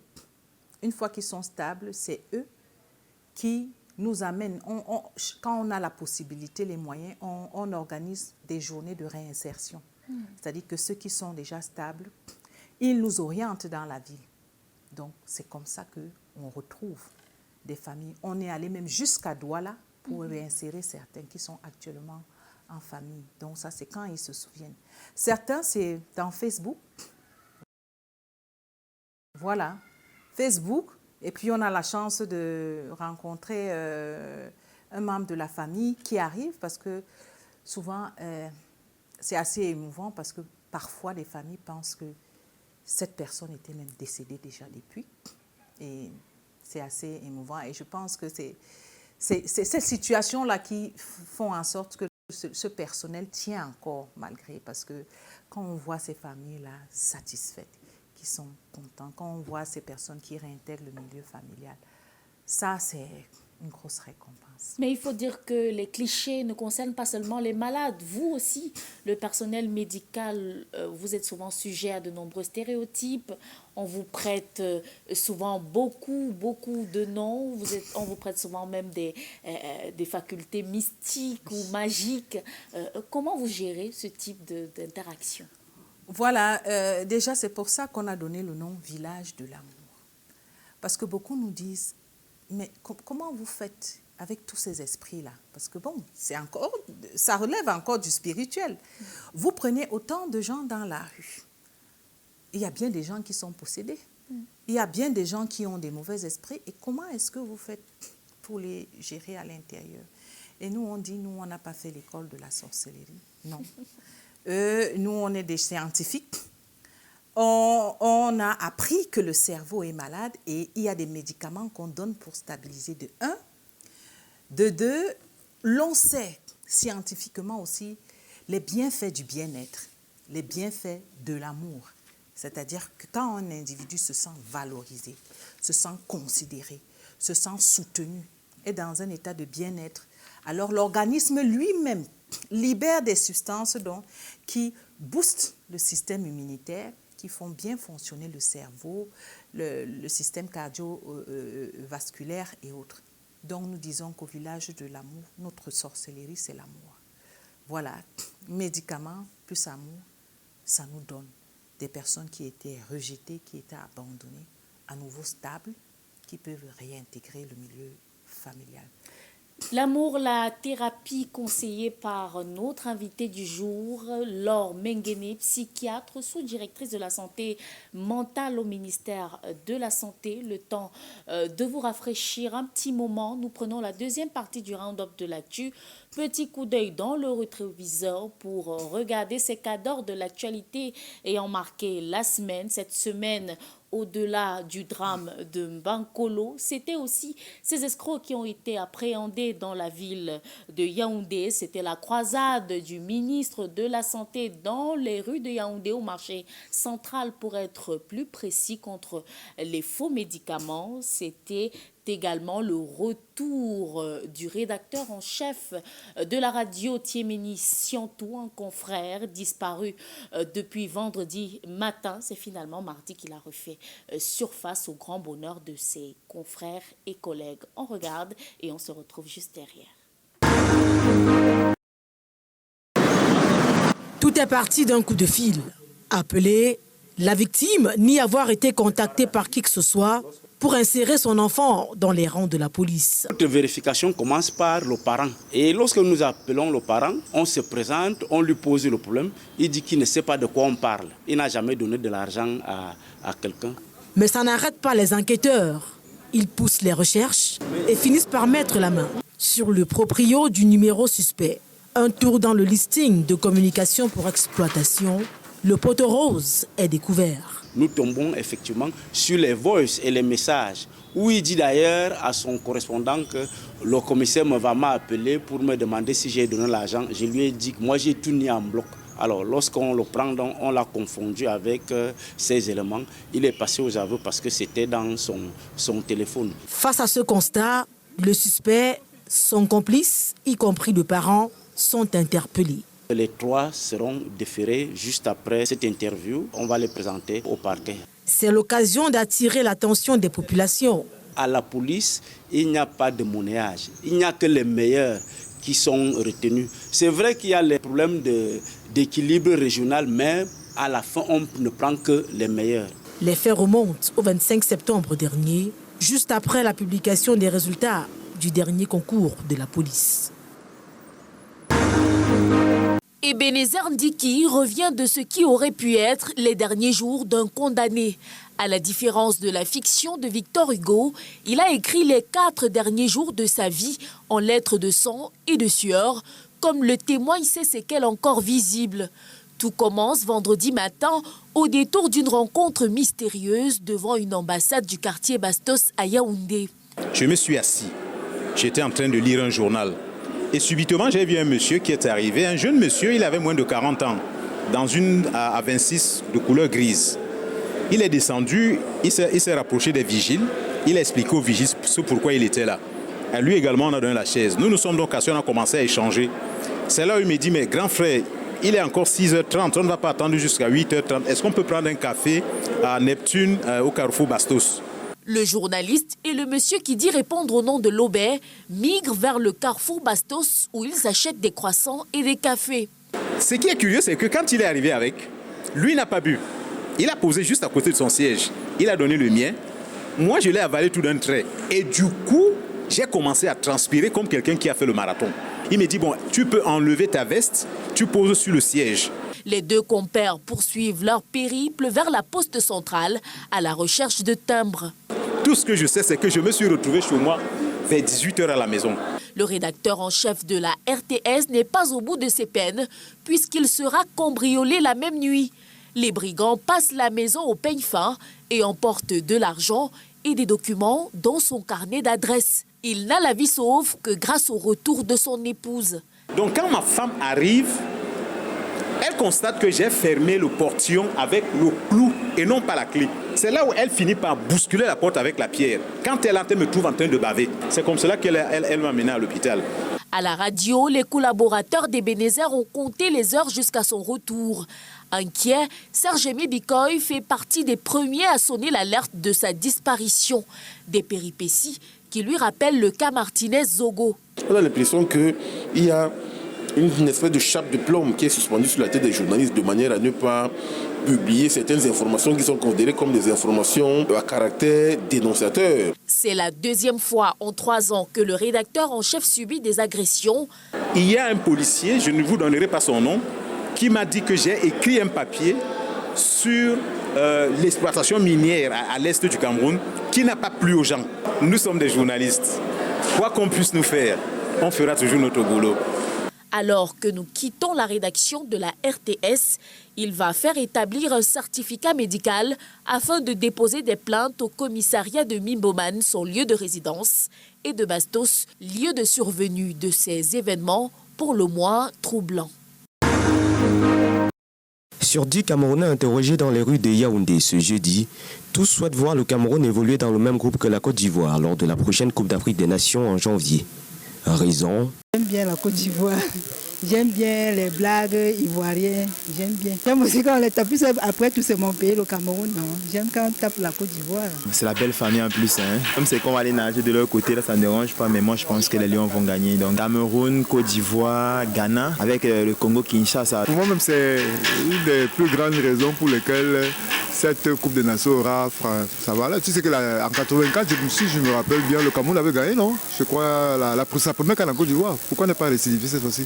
une fois qu'ils sont stables, c'est eux qui nous amènent, quand on a la possibilité, les moyens, on organise des journées de réinsertion. C'est-à-dire que ceux qui sont déjà stables, ils nous orientent dans la ville. Donc, c'est comme ça qu'on retrouve des familles. On est allé même jusqu'à Douala pour réinsérer certains qui sont actuellement en famille. Donc, ça, c'est quand ils se souviennent. Certains, c'est dans Facebook. Voilà, Facebook. Et puis, on a la chance de rencontrer un membre de la famille qui arrive parce que souvent, c'est assez émouvant parce que parfois, les familles pensent que cette personne était même décédée déjà depuis. Et c'est assez émouvant. Et je pense que c'est ces situations-là qui font en sorte que ce personnel tient encore malgré. Parce que quand on voit ces familles-là satisfaites, qui sont contents, quand on voit ces personnes qui réintègrent le milieu familial, ça, c'est une grosse récompense. Mais il faut dire que les clichés ne concernent pas seulement les malades. Vous aussi, le personnel médical, vous êtes souvent sujet à de nombreux stéréotypes. On vous prête souvent beaucoup de noms. On vous prête souvent même des facultés mystiques ou magiques. Comment vous gérez ce type d'interaction? Voilà, déjà c'est pour ça qu'on a donné le nom Village de l'amour. Parce que beaucoup nous disent, mais comment vous faites avec tous ces esprits-là? Parce que bon, ça relève encore du spirituel. Vous prenez autant de gens dans la rue. Il y a bien des gens qui sont possédés. Il y a bien des gens qui ont des mauvais esprits. Et comment est-ce que vous faites pour les gérer à l'intérieur? Et nous, on dit, nous, on n'a pas fait l'école de la sorcellerie. Non. Nous, on est des scientifiques. On a appris que le cerveau est malade et il y a des médicaments qu'on donne pour stabiliser de 1. De 2, l'on sait scientifiquement aussi les bienfaits du bien-être, les bienfaits de l'amour. C'est-à-dire que quand un individu se sent valorisé, se sent considéré, se sent soutenu, est dans un état de bien-être, alors l'organisme lui-même libère des substances qui boostent le système immunitaire, qui font bien fonctionner le cerveau, le système cardiovasculaire et autres. Donc nous disons qu'au village de l'amour, notre sorcellerie, c'est l'amour. Voilà, médicaments plus amour, ça nous donne des personnes qui étaient rejetées, qui étaient abandonnées, à nouveau stables, qui peuvent réintégrer le milieu familial. L'amour, la thérapie conseillée par notre invitée du jour, Laure Menguéné, psychiatre, sous-directrice de la santé mentale au ministère de la Santé. Le temps de vous rafraîchir un petit moment. Nous prenons la deuxième partie du round-up de l'actu. Petit coup d'œil dans le rétroviseur pour regarder ces cadres de l'actualité ayant marqué la semaine. Cette semaine, au-delà du drame de Mbankolo, c'était aussi ces escrocs qui ont été appréhendés dans la ville de Yaoundé. C'était la croisade du ministre de la Santé dans les rues de Yaoundé au marché central pour être plus précis contre les faux médicaments. C'était également le retour du rédacteur en chef de la radio Tiemeni Siantou, un confrère disparu depuis vendredi matin. C'est finalement mardi qu'il a refait surface au grand bonheur de ses confrères et collègues. On regarde et on se retrouve juste derrière. Tout est parti d'un coup de fil. Appelé, la victime n'y avoir été contactée par qui que ce soit pour insérer son enfant dans les rangs de la police. Toute vérification commence par le parent. Et lorsque nous appelons le parent, on se présente, on lui pose le problème. Il dit qu'il ne sait pas de quoi on parle. Il n'a jamais donné de l'argent à quelqu'un. Mais ça n'arrête pas les enquêteurs. Ils poussent les recherches et finissent par mettre la main sur le proprio du numéro suspect. Un tour dans le listing de communication pour exploitation, le poteau rose est découvert. Nous tombons effectivement sur les voices et les messages où il dit d'ailleurs à son correspondant que le commissaire va m'appeler pour me demander si j'ai donné l'argent. Je lui ai dit que moi j'ai tout mis en bloc. Alors lorsqu'on le prend, on l'a confondu avec ces éléments. Il est passé aux aveux parce que c'était dans son téléphone. Face à ce constat, le suspect, son complice, y compris le parent, sont interpellés. Les 3 seront déférés juste après cette interview. On va les présenter au parquet. C'est l'occasion d'attirer l'attention des populations. À la police, il n'y a pas de monnayage. Il n'y a que les meilleurs qui sont retenus. C'est vrai qu'il y a les problèmes d'équilibre régional, mais à la fin, on ne prend que les meilleurs. Les faits remontent au 25 septembre dernier, juste après la publication des résultats du dernier concours de la police. Ebenezer Ndiki revient de ce qui aurait pu être les derniers jours d'un condamné. À la différence de la fiction de Victor Hugo, il a écrit les 4 derniers jours de sa vie en lettres de sang et de sueur, comme le témoignent ses séquelles encore visibles. Tout commence vendredi matin au détour d'une rencontre mystérieuse devant une ambassade du quartier Bastos à Yaoundé. Je me suis assis. J'étais en train de lire un journal. Et subitement, j'ai vu un monsieur qui est arrivé, un jeune monsieur, il avait moins de 40 ans, dans une A26 de couleur grise. Il est descendu, il s'est rapproché des vigiles, il a expliqué aux vigiles pourquoi il était là. À lui également, on a donné la chaise. Nous nous sommes donc assis, on a commencé à échanger. C'est là où il me dit, mais grand frère, il est encore 6h30, on ne va pas attendre jusqu'à 8h30. Est-ce qu'on peut prendre un café à Neptune, au carrefour Bastos ? Le journaliste et le monsieur qui dit répondre au nom de l'Aubert migrent vers le carrefour Bastos où ils achètent des croissants et des cafés. Ce qui est curieux, c'est que quand il est arrivé avec, lui n'a pas bu. Il a posé juste à côté de son siège. Il a donné le mien. Moi, je l'ai avalé tout d'un trait. Et du coup, j'ai commencé à transpirer comme quelqu'un qui a fait le marathon. Il me dit, bon, tu peux enlever ta veste, tu poses sur le siège. Les 2 compères poursuivent leur périple vers la poste centrale à la recherche de timbres. Tout ce que je sais, c'est que je me suis retrouvé chez moi vers 18h à la maison. Le rédacteur en chef de la RTS n'est pas au bout de ses peines puisqu'il sera cambriolé la même nuit. Les brigands passent la maison au peigne fin et emportent de l'argent et des documents dans son carnet d'adresse. Il n'a la vie sauve que grâce au retour de son épouse. Donc quand ma femme arrive, elle constate que j'ai fermé le portillon avec le clou et non pas la clé. C'est là où elle finit par bousculer la porte avec la pierre. Quand elle entre, elle me trouve en train de baver. C'est comme cela qu'elle m'a mené à l'hôpital. À la radio, les collaborateurs d'Ebenezer ont compté les heures jusqu'à son retour. Inquiet, Serge Bikoy fait partie des premiers à sonner l'alerte de sa disparition. Des péripéties qui lui rappellent le cas Martinez-Zogo. On a l'impression qu'il y a une espèce de chape de plomb qui est suspendue sur la tête des journalistes de manière à ne pas publier certaines informations qui sont considérées comme des informations à caractère dénonciateur. C'est la deuxième fois en 3 ans que le rédacteur en chef subit des agressions. Il y a un policier, je ne vous donnerai pas son nom, qui m'a dit que j'ai écrit un papier sur l'exploitation minière à l'est du Cameroun qui n'a pas plu aux gens. Nous sommes des journalistes. Quoi qu'on puisse nous faire, on fera toujours notre boulot. Alors que nous quittons la rédaction de la RTS, il va faire établir un certificat médical afin de déposer des plaintes au commissariat de Mimboman, son lieu de résidence, et de Bastos, lieu de survenue de ces événements pour le moins troublants. Sur 10 Camerounais interrogés dans les rues de Yaoundé ce jeudi, tous souhaitent voir le Cameroun évoluer dans le même groupe que la Côte d'Ivoire lors de la prochaine Coupe d'Afrique des Nations en janvier. Raison? J'aime bien la Côte d'Ivoire. J'aime bien les blagues ivoiriennes. J'aime bien. J'aime aussi quand on les tape. Après tout, c'est mon pays, le Cameroun. J'aime quand on tape la Côte d'Ivoire. C'est la belle famille en plus. Comme c'est qu'on va aller nager de leur côté, là, ça ne dérange pas. Mais moi, je pense que les Lions vont gagner. Donc Cameroun, Côte d'Ivoire, Ghana, avec le Congo-Kinshasa. Pour moi-même, c'est une des plus grandes raisons pour lesquelles cette Coupe des Nations aura... Ça va là. Tu sais qu'en 84, si je me rappelle bien, le Cameroun avait gagné, non? Je crois sa première canne en Côte d'Ivoire. Pourquoi ne pas récidiver cette fois-ci?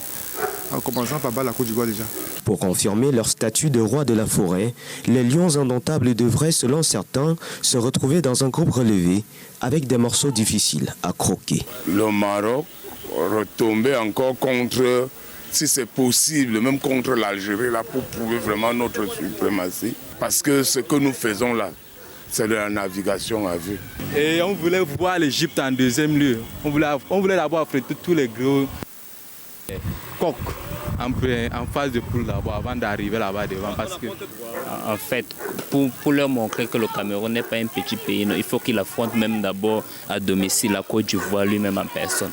En commençant par battre la Côte d'Ivoire déjà. Pour confirmer leur statut de roi de la forêt, les Lions indomptables devraient, selon certains, se retrouver dans un groupe relevé avec des morceaux difficiles à croquer. Le Maroc retomber encore contre, si c'est possible, même contre l'Algérie, là, pour prouver vraiment notre suprématie. Parce que ce que nous faisons là, c'est de la navigation à vue. Et on voulait voir l'Égypte en deuxième lieu. On voulait d'abord affronter tous les gros coq en phase de poule d'abord avant d'arriver là-bas devant. Parce que... En fait, pour leur montrer que le Cameroun n'est pas un petit pays, non, il faut qu'il affronte même d'abord à domicile la Côte d'Ivoire lui-même en personne.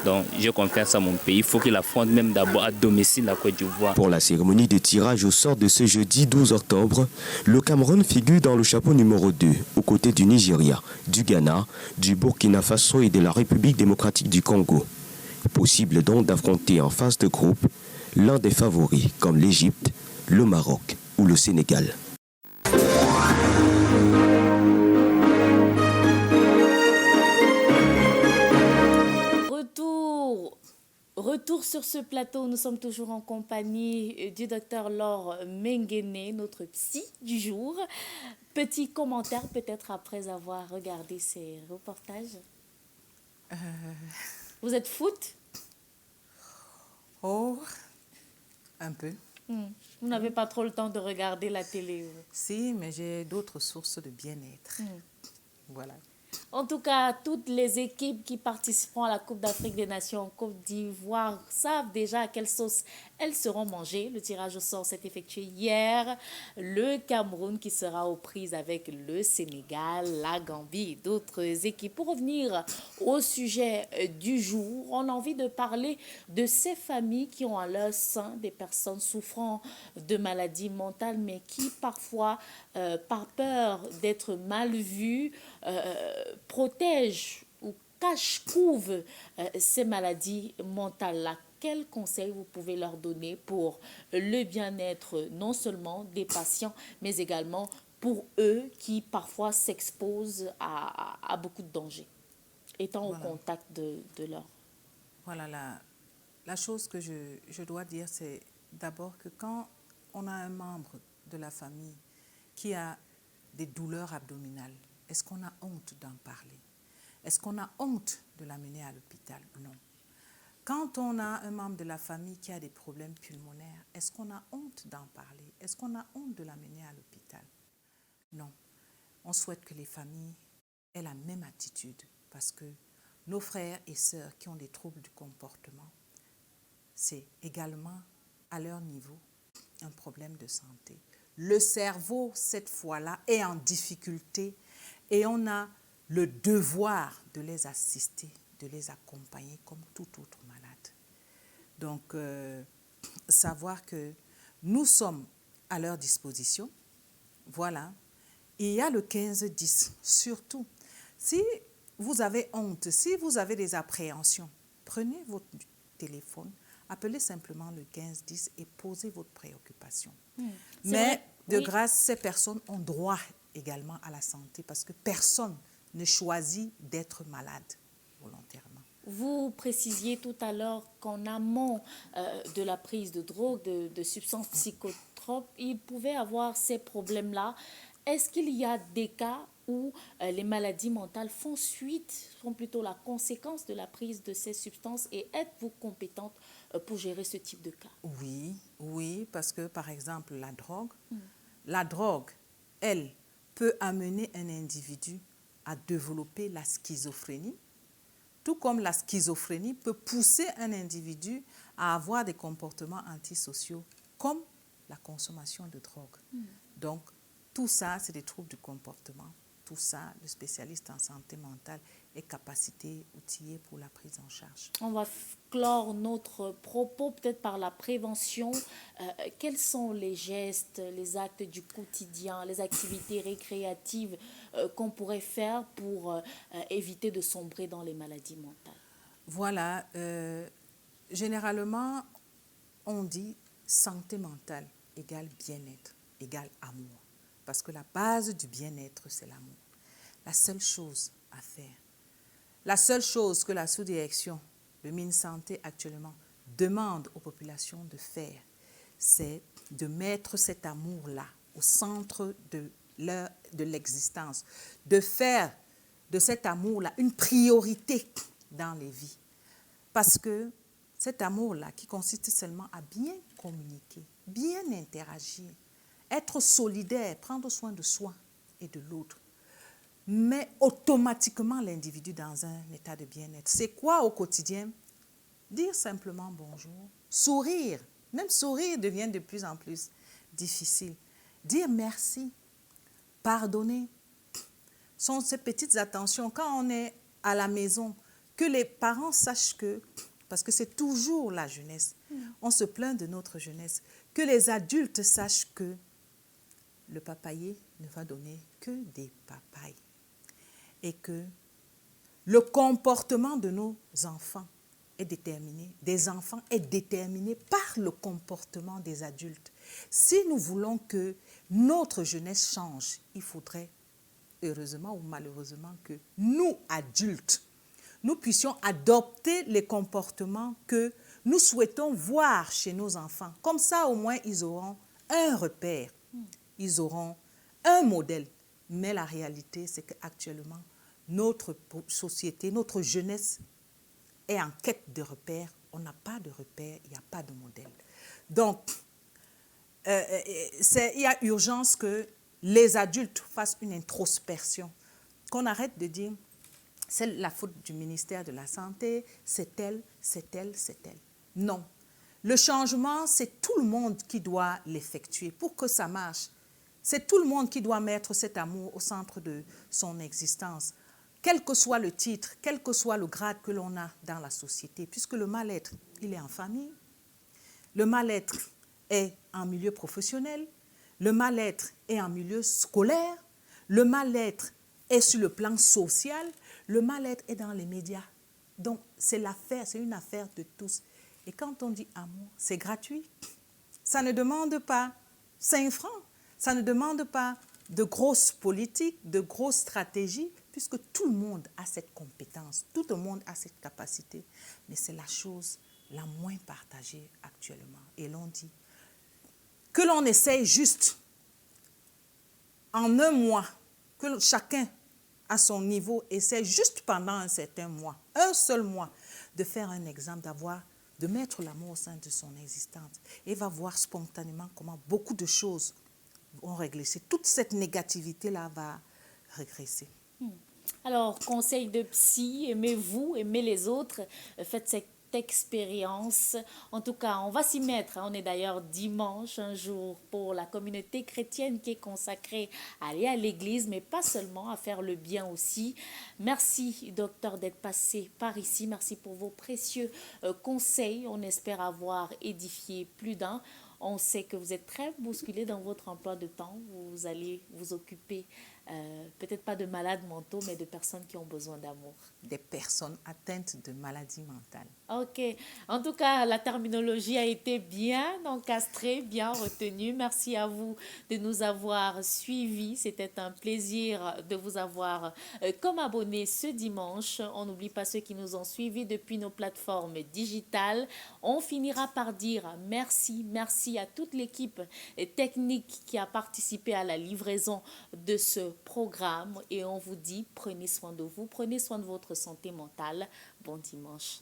Donc j'ai confiance à mon pays, il faut qu'il affronte même d'abord à domicile la Côte d'Ivoire. Pour la cérémonie de tirage au sort de ce jeudi 12 octobre, le Cameroun figure dans le chapeau numéro 2, aux côtés du Nigeria, du Ghana, du Burkina Faso et de la République démocratique du Congo. Possible donc d'affronter en phase de groupe l'un des favoris comme l'Égypte, le Maroc ou le Sénégal. Retour sur ce plateau, nous sommes toujours en compagnie du docteur Laure Menguéné, notre psy du jour. Petit commentaire peut-être après avoir regardé ces reportages. Vous êtes foot? Oh, un peu. Vous n'avez pas trop le temps de regarder la télé? Si, mais j'ai d'autres sources de bien-être. Voilà. En tout cas, toutes les équipes qui participeront à la Coupe d'Afrique des Nations en Côte d'Ivoire savent déjà à quelle sauce elles seront mangées. Le tirage au sort s'est effectué hier. Le Cameroun qui sera aux prises avec le Sénégal, la Gambie et d'autres équipes. Pour revenir au sujet du jour, on a envie de parler de ces familles qui ont à leur sein des personnes souffrant de maladies mentales, mais qui parfois, par peur d'être mal vues, protège ou couvrent ces maladies mentales-là. Quels conseils vous pouvez leur donner pour le bien-être non seulement des patients, mais également pour eux qui parfois s'exposent à beaucoup de dangers, étant au contact de leur... Voilà, la chose que je dois dire, c'est d'abord que quand on a un membre de la famille qui a des douleurs abdominales, est-ce qu'on a honte d'en parler? Est-ce qu'on a honte de l'amener à l'hôpital? Non. quand on a un membre de la famille qui a des problèmes pulmonaires, est-ce qu'on a honte d'en parler? Est-ce qu'on a honte de l'amener à l'hôpital? Non. On souhaite que les familles aient la même attitude parce que nos frères et sœurs qui ont des troubles du comportement, c'est également à leur niveau un problème de santé. Le cerveau, cette fois-là, est en difficulté et on a le devoir de les assister, de les accompagner comme tout autre malade. Donc, savoir que nous sommes à leur disposition, voilà. Et il y a le 15-10, surtout. Si vous avez honte, si vous avez des appréhensions, prenez votre téléphone, appelez simplement le 15-10 et posez votre préoccupation. Mais de grâce, ces personnes ont droit également à la santé parce que personne ne choisit d'être malade volontairement. Vous précisiez tout à l'heure qu'en amont de la prise de drogue, de substances psychotropes, il pouvait avoir ces problèmes-là. Est-ce qu'il y a des cas où les maladies mentales font plutôt la conséquence de la prise de ces substances et êtes-vous compétente pour gérer ce type de cas? Oui, parce que par exemple la drogue, elle peut amener un individu à développer la schizophrénie, tout comme la schizophrénie peut pousser un individu à avoir des comportements antisociaux comme la consommation de drogue. Donc, tout ça, c'est des troubles du comportement. Tout ça, le spécialiste en santé mentale est capacité, outillé pour la prise en charge. On va clore notre propos peut-être par la prévention. Quels sont les gestes, les actes du quotidien, les activités récréatives qu'on pourrait faire pour éviter de sombrer dans les maladies mentales? Voilà, généralement, on dit santé mentale égale bien-être, égale amour. Parce que la base du bien-être, c'est l'amour. La seule chose à faire, la seule chose que la sous-direction, le MinSanté actuellement, demande aux populations de faire, c'est de mettre cet amour-là au centre de l'existence, de faire de cet amour-là une priorité dans les vies. Parce que cet amour-là, qui consiste seulement à bien communiquer, bien interagir, être solidaire, prendre soin de soi et de l'autre, met automatiquement l'individu dans un état de bien-être. C'est quoi au quotidien? Dire simplement bonjour, sourire. Même sourire devient de plus en plus difficile. Dire merci, pardonner. Sont ces petites attentions. Quand on est à la maison, que les parents sachent que, parce que c'est toujours la jeunesse, on se plaint de notre jeunesse, que les adultes sachent que le papayer ne va donner que des papayes. Et que le comportement de nos enfants est déterminé, des enfants est déterminé par le comportement des adultes. Si nous voulons que notre jeunesse change, il faudrait, heureusement ou malheureusement, que nous, adultes, nous puissions adopter les comportements que nous souhaitons voir chez nos enfants. Comme ça, au moins, ils auront un repère. Ils auront un modèle. Mais la réalité, c'est qu'actuellement, notre société, notre jeunesse est en quête de repères. On n'a pas de repères, il n'y a pas de modèle. Donc, il y a urgence que les adultes fassent une introspection, qu'on arrête de dire c'est la faute du ministère de la Santé, c'est elle, c'est elle, c'est elle. Non. Le changement, c'est tout le monde qui doit l'effectuer pour que ça marche. C'est tout le monde qui doit mettre cet amour au centre de son existence, quel que soit le titre, quel que soit le grade que l'on a dans la société, puisque le mal-être, il est en famille, le mal-être est en milieu professionnel, le mal-être est en milieu scolaire, le mal-être est sur le plan social, le mal-être est dans les médias. Donc, c'est une affaire de tous. Et quand on dit amour, c'est gratuit. Ça ne demande pas 5 francs. Ça ne demande pas de grosses politiques, de grosses stratégies, puisque tout le monde a cette compétence, tout le monde a cette capacité. Mais c'est la chose la moins partagée actuellement. Et l'on dit que l'on essaye juste, en un mois, que chacun à son niveau, essaie juste pendant un certain mois, un seul mois, de faire un exemple, de mettre l'amour au sein de son existence. Et va voir spontanément comment beaucoup de choses vont régresser. Toute cette négativité-là va régresser. Alors, conseil de psy, aimez-vous, aimez les autres, faites cette expérience. En tout cas, on va s'y mettre. On est d'ailleurs dimanche, un jour pour la communauté chrétienne qui est consacrée à aller à l'église, mais pas seulement, à faire le bien aussi. Merci, docteur, d'être passé par ici. Merci pour vos précieux conseils. On espère avoir édifié plus d'un. On sait que vous êtes très bousculé dans votre emploi de temps. Vous allez vous occuper, peut-être pas de malades mentaux, mais de personnes qui ont besoin d'amour. Des personnes atteintes de maladies mentales. Ok. En tout cas, la terminologie a été bien encastrée, bien retenue. Merci à vous de nous avoir suivis. C'était un plaisir de vous avoir comme abonnés ce dimanche. On n'oublie pas ceux qui nous ont suivis depuis nos plateformes digitales. On finira par dire merci, merci à toute l'équipe technique qui a participé à la livraison de ce programme. Et on vous dit, prenez soin de vous, prenez soin de votre santé mentale. Bon dimanche.